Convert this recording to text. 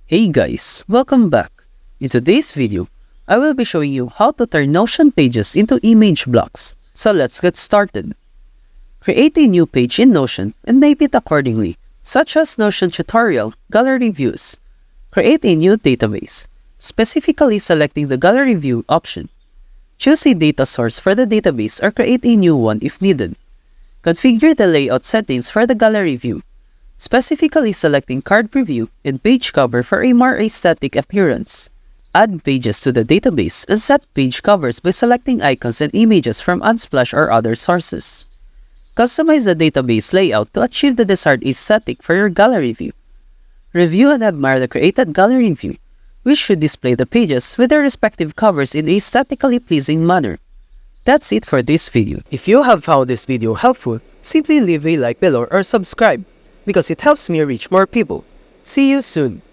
Hey guys, welcome back. In today's video, I will be showing you how to turn Notion pages into image blocks. So let's get started. Create a new page in Notion and name it accordingly, such as Notion Tutorial Gallery Views. Create a new database, specifically selecting the Gallery View option. Choose a data source for the database or create a new one if needed. Configure the layout settings for the Gallery View, specifically selecting card preview and page cover for a more aesthetic appearance. Add pages to the database and set page covers by selecting icons and images from Unsplash or other sources. Customize the database layout to achieve the desired aesthetic for your gallery view. Review and admire the created gallery view, which should display the pages with their respective covers in a aesthetically pleasing manner. That's it for this video. If you have found this video helpful, simply leave a like below or subscribe, because it helps me reach more people. See you soon!